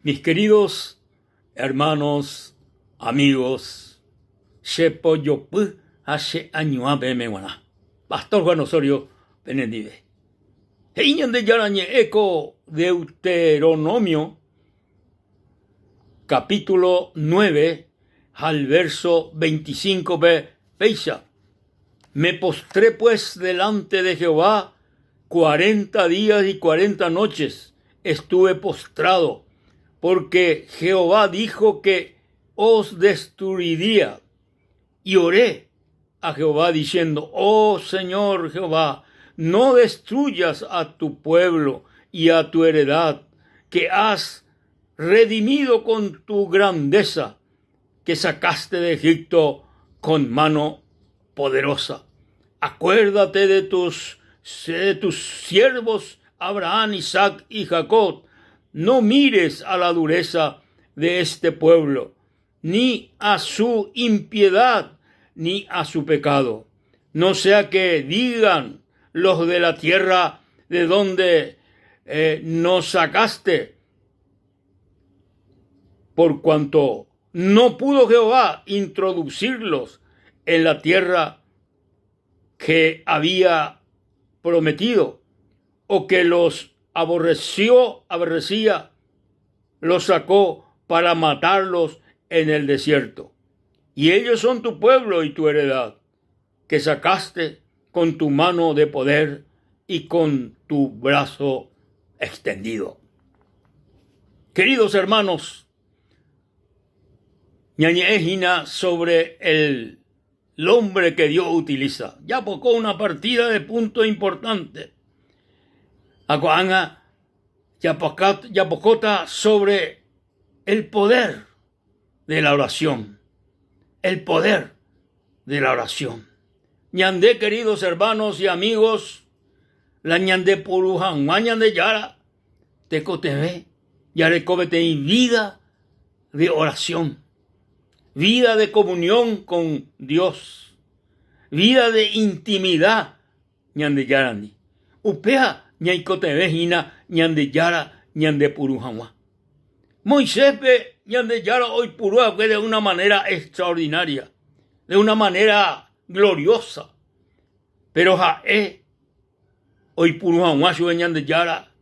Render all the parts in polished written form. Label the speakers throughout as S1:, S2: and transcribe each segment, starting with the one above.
S1: Mis queridos hermanos, amigos, Shepo Yopu Hashe Añua Bemewana, Pastor Juan Osorio Benedive. Heiñan de Yarañe Eco Deuteronomio, capítulo 9, al verso 25b, Peisha. Me postré pues delante de Jehová 40 días y 40 noches, estuve postrado, porque Jehová dijo que os destruiría. Y oré a Jehová diciendo: oh Señor Jehová, no destruyas a tu pueblo y a tu heredad, que has redimido con tu grandeza, que sacaste de Egipto con mano poderosa. Acuérdate de tus siervos Abraham, Isaac y Jacob. No mires a la dureza de este pueblo, ni a su impiedad, ni a su pecado. No sea que digan los de la tierra de donde nos sacaste, por cuanto no pudo Jehová introducirlos en la tierra que había prometido, o que los aborrecía, los sacó para matarlos en el desierto. Y ellos son tu pueblo y tu heredad, que sacaste con tu mano de poder y con tu brazo extendido. Queridos hermanos, ñañejina sobre el hombre que Dios utiliza. Ya tocó una partida de punto importante. Aguanga ya pocota sobre el poder de la oración. El poder de la oración. Ñandé, queridos hermanos y amigos, la ñandé purujan, ñandé yara, te coteve, yarecóbete en vida de oración. Vida de comunión con Dios, vida de intimidad, ñande yarani. Upea ñaikoteve hina ñande yara ñande purujanwa. Moisés ñande yara hoy purua de una manera extraordinaria, de una manera gloriosa. Pero jae hoy purujanwa sube ñande yara,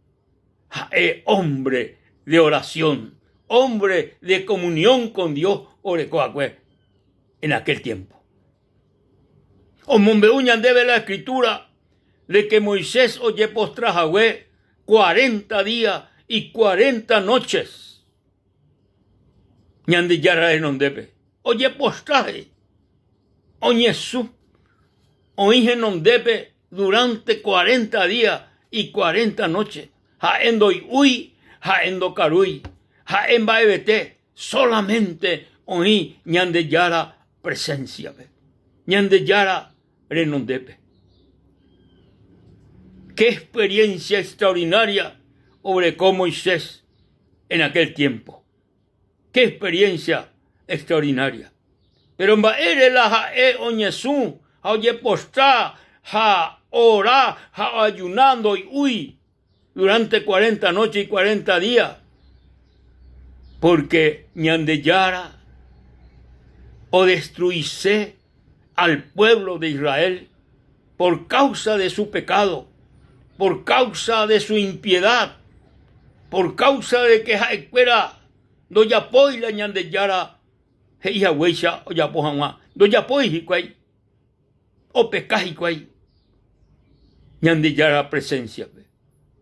S1: jae hombre de oración, hombre de comunión con Dios. En aquel tiempo. Omombeuñan debe la escritura de que Moisés oye postra Jahwe 40 días y 40 noches. Ñande yara en ondepe. Oye postraje. Oñesu. Oije en ondepe durante 40 días y 40 noches. Jaendo uy, jaendo karui, jaen baebete. Solamente oí ñande yara presencia, ñande yara renondepe. Qué experiencia extraordinaria obregó Moisés en aquel tiempo. Qué experiencia extraordinaria. Pero en baere la jae oñesú, ja oye postá, ja orá, ja ayunando y uy, durante 40 noches y 40 días. Porque ñande yara o destruirse al pueblo de Israel por causa de su pecado, por causa de su impiedad, por causa de que jaecuera do yapoi la ñande yara heija huecha o yapojanwa do yapoi hikwai o pecajikwai ñande yara presencia.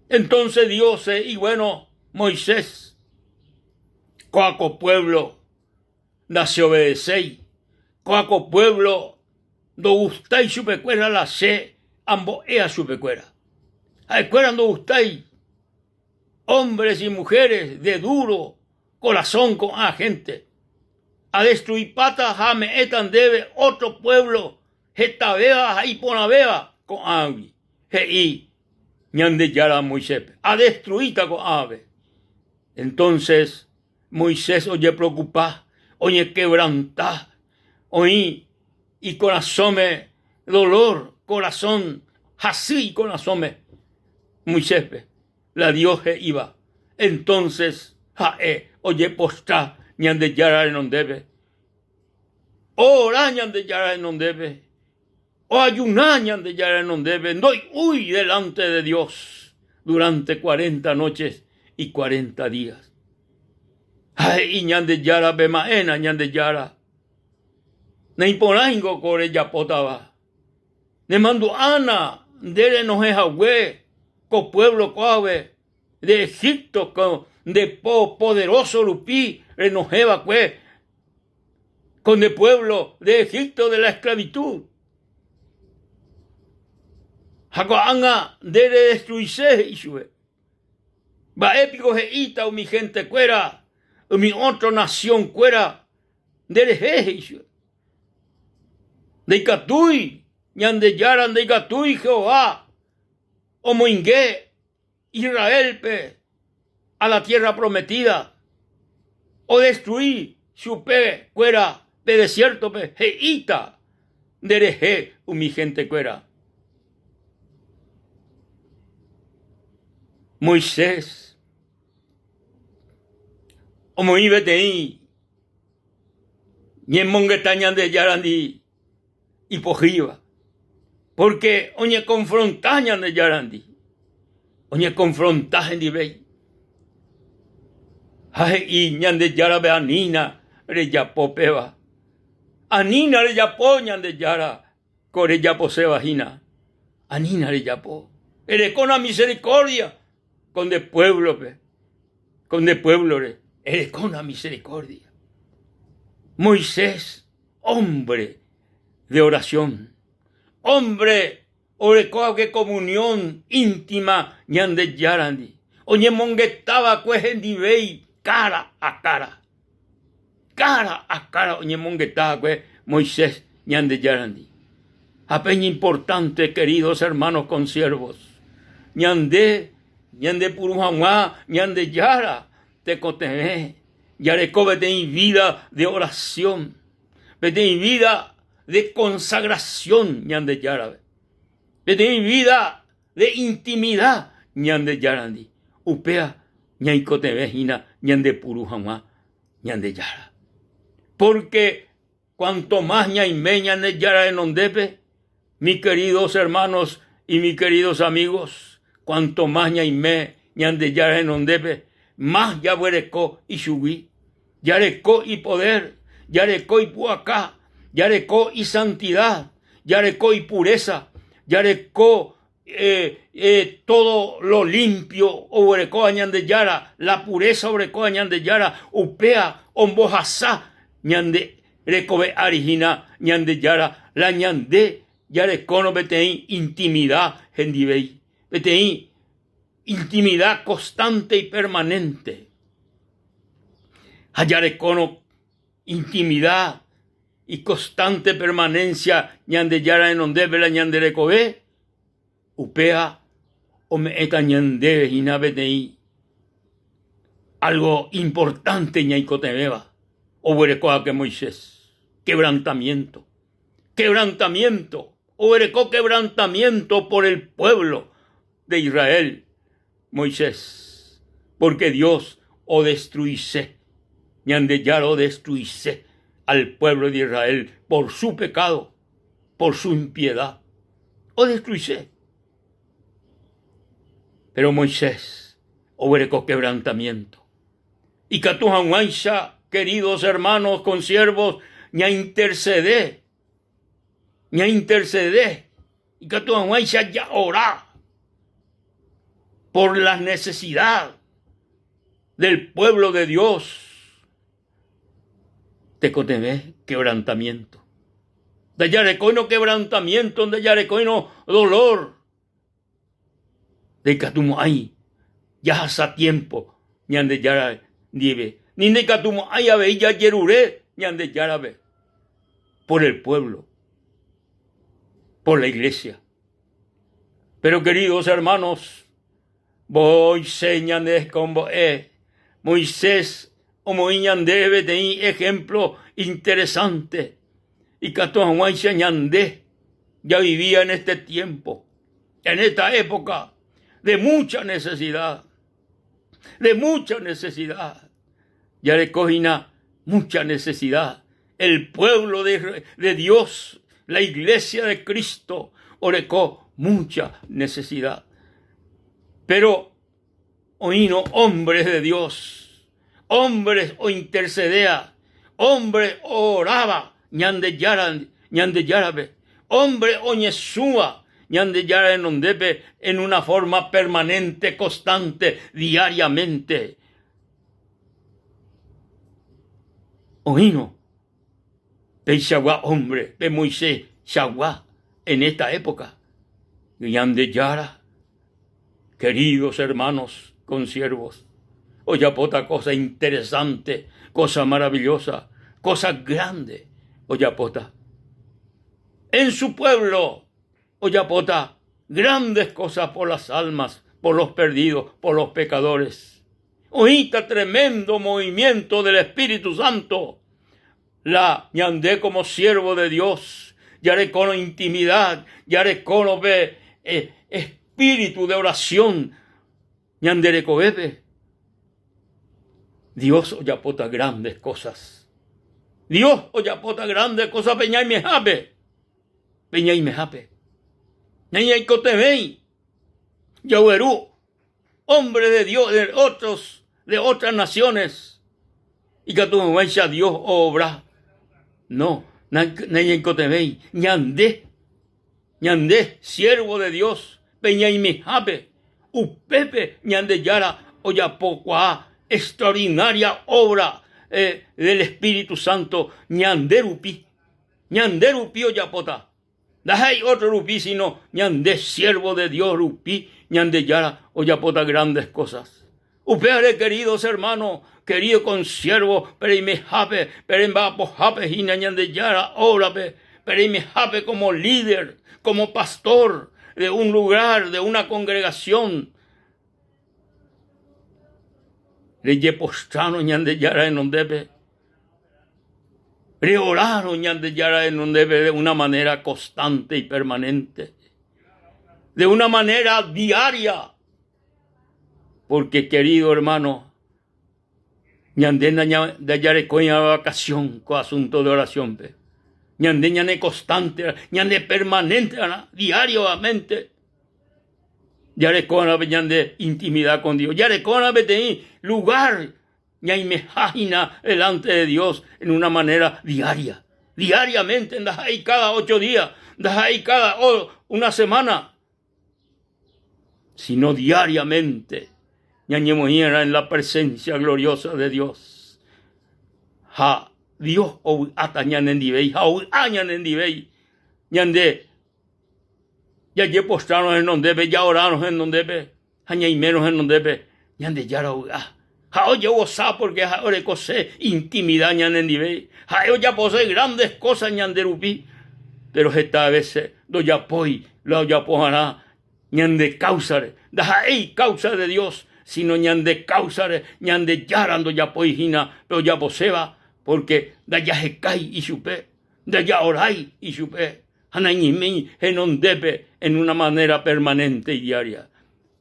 S1: Entonces Dios y bueno, Moisés, coaco pueblo nació obedecéis, coaco pueblo do gustáis su pecuera la se amboea su pecuera. Aecuera do gustáis hombres y mujeres de duro corazón con a gente. A destruir patas jame etan debe otro pueblo jetabea y ponabea con agui. Hei ñande yara Moisés. A destruirta con ave. Entonces Moisés oye preocupar, oye quebrantar, oí y corazón me dolor, corazón, así corazón me. Moisés, la Dios iba. Entonces oye posta ñande yara non debe. Ora ñande yara non debe. O ayuná ñande yara non debe. Doy huy delante de Dios durante 40 noches y 40 días. Y ñande yara bemaena ñande yara. Neiponaingo core yapotaba. Ne mando ana dere nojejawe co pueblo coave de Egipto de poderoso rupí renojeba cue con el pueblo de Egipto de la esclavitud. Jacoanga dere destruirse isue. Va épico jeita o mi gente cuera o mi otra nación cuera dere jeje isue. De Catui, ñande yaran de Catui Jehová, o moingue Israel pe a la tierra prometida, o destruí su pe cuera pe desierto pe jeita dereje u mi gente cuera. Moisés, o moí betei, ñen monguetañan de yarandi y pojiva, porque oñe confrontañan de yarandi, oñe confrontajen de bey. Ay, ñan de yara be anina re yapo peba. Anina re yapo ñan de yara core yapo se vagina. Anina re yapo. Ere con la misericordia con de pueblo pe. Con de pueblo re. Ere con la misericordia. Moisés, hombre de oración. Hombre, orecoa que comunión íntima ñan de yarandi. Oñe monguetaba cuejendibey cara a cara. Cara a cara oñe monguetaba cue Moisés ñan de yarandi. Apeña importante, queridos hermanos consiervos. Ñande purujamuá, ñande yara, te cotené. Yareco vete en vida de oración. Vete en vida de consagración, ñande yara. Vete en vida de intimidad, ñande yarandi. Upea, ñaikote vejina, ñande purujamuá, ñande yara. Porque cuanto más ñaime ñande yara en ondepe, mis queridos hermanos y mis queridos amigos, cuanto más ñaime ñande yara en ondepe, más yabuereco y shugui, yareco y poder, yareco y puacá, yareco y santidad, yareco y pureza, yareco todo lo limpio, obreco ñande yara, la pureza obreco ñande yara, upea, ombojasá, ñande recobe arigina, ñande yara, la ñande, yareco no betein intimidad, gendibey, betein intimidad constante y permanente. Hayarecono intimidad y constante permanencia ñande yara en onde la ñande recobe upea o me eta ñande hinabetei algo importante ñaicotebeba o buerecoa que Moisés quebrantamiento o buereco quebrantamiento por el pueblo de Israel. Moisés, porque Dios o destruirse, ñande yara o destruirse al pueblo de Israel por su pecado, por su impiedad, o destruirse. Pero Moisés, obreco quebrantamiento. Y Catujanguaisha, queridos hermanos consiervos, ña intercede. Y Catujanguaisha ya orá por la necesidad del pueblo de Dios. Te cotemé quebrantamiento. De yarecoino quebrantamiento, de yarecoino dolor. De Catumuay, ya hace tiempo, ñande yara dive. Ni de Catumuay a ya yeruré, ñande yarabe. Por el pueblo, por la iglesia. Pero queridos hermanos, Moisés ñande como Moisés o Moiñande de ejemplo interesante. Y Catujanguaisha ñande ya vivía en este tiempo, en esta época de mucha necesidad, ya le cogina mucha necesidad. El pueblo de Dios, la iglesia de Cristo, orecó mucha necesidad. Pero oíno hombres de Dios, hombres o intercedea, hombres o oraba, ñande yarabe, hombre o Yeshua, ñande yara en ondepe, en una forma permanente, constante, diariamente. Oíno, pe Shagua hombre, pe Moisés, Shagua, en esta época, ñande yara, queridos hermanos, consiervos, oyapota cosa interesante, cosa maravillosa, cosa grande, oyapota. En su pueblo, oyapota, grandes cosas por las almas, por los perdidos, por los pecadores. Oíta tremendo movimiento del Espíritu Santo. La ñandé como siervo de Dios, ya recono intimidad, ya recono espíritu de oración, ñandé recoebe. Dios oyapota grandes cosas. Dios oyapota grandes cosas, peña y mejape. Peña y mejape. Ñaña y cotevei. Yahuerú, hombre de Dios, de otras naciones. Y que tu memoria Dios obra. No, ñaña y cotevei. Ñandé, siervo de Dios. Peña y mejape. Upepe, ñande yara, oyapocuá. Extraordinaria obra del Espíritu Santo, ñandé rupi oyapota. Hay otro rupi, sino ñandé siervo de Dios rupi, ñandé yara oyapota grandes cosas. Upeare, queridos hermanos, querido consiervo, perime jape, perimbapo jape, hina ñandé yara obra, perime jape como líder, como pastor de un lugar, de una congregación. Le postrano ñande yara en ondepe. Le oraron ñande yara en ondepe de una manera constante y permanente. De una manera diaria. Porque, querido hermano, ñande de yare coña vacación con asunto de oración. Ñande ñane constante, ñande permanente, diariamente. Yare cona de intimidad con Dios. Yare cona de lugar ña imagina delante de Dios en una manera diaria. Diariamente, ahí cada 8 días, ahí cada una semana. Sino diariamente. Ñañemoñera en la presencia gloriosa de Dios. Ha Dios o atañan en dibey, ha añan en dibey. Ñande ya ye postrarnos en donde ve, ya orarnos en donde ve, aña y menos en donde ve, ñande ya ha oye goza porque ha ore cose intimidad ñan en nivel, ha ya posee grandes cosas ñande rupi, pero esta vez do ya poi, lo ya pojana, ñande causare, da hay causa de Dios, sino ñande causare, ñande yarando ya poi hina, pero ya poseba, porque da ya se cae y supe, da ya orai y supe. En una manera permanente y diaria.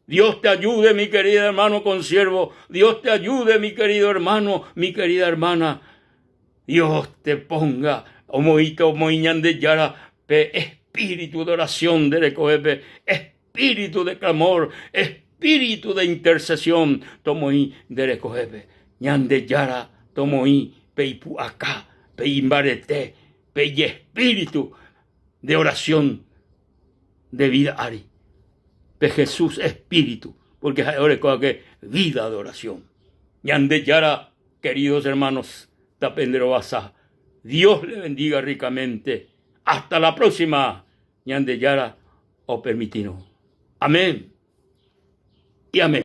S1: Dios te ayude, mi querido hermano consiervo. Dios te ayude, mi querido hermano, mi querida hermana. Dios te ponga, espíritu de oración de recoepe, espíritu de clamor, espíritu de intercesión, tomoí de recoepe. Ñande yara, tomoí, peipu acá, peimbarete, pei espíritu de oración de vida ari. De Jesús espíritu, porque ahora es vida de oración. Ñande yara, queridos hermanos, tapendero basa. Dios le bendiga ricamente. Hasta la próxima. Ñande yara o permitino. Amén. Y amén.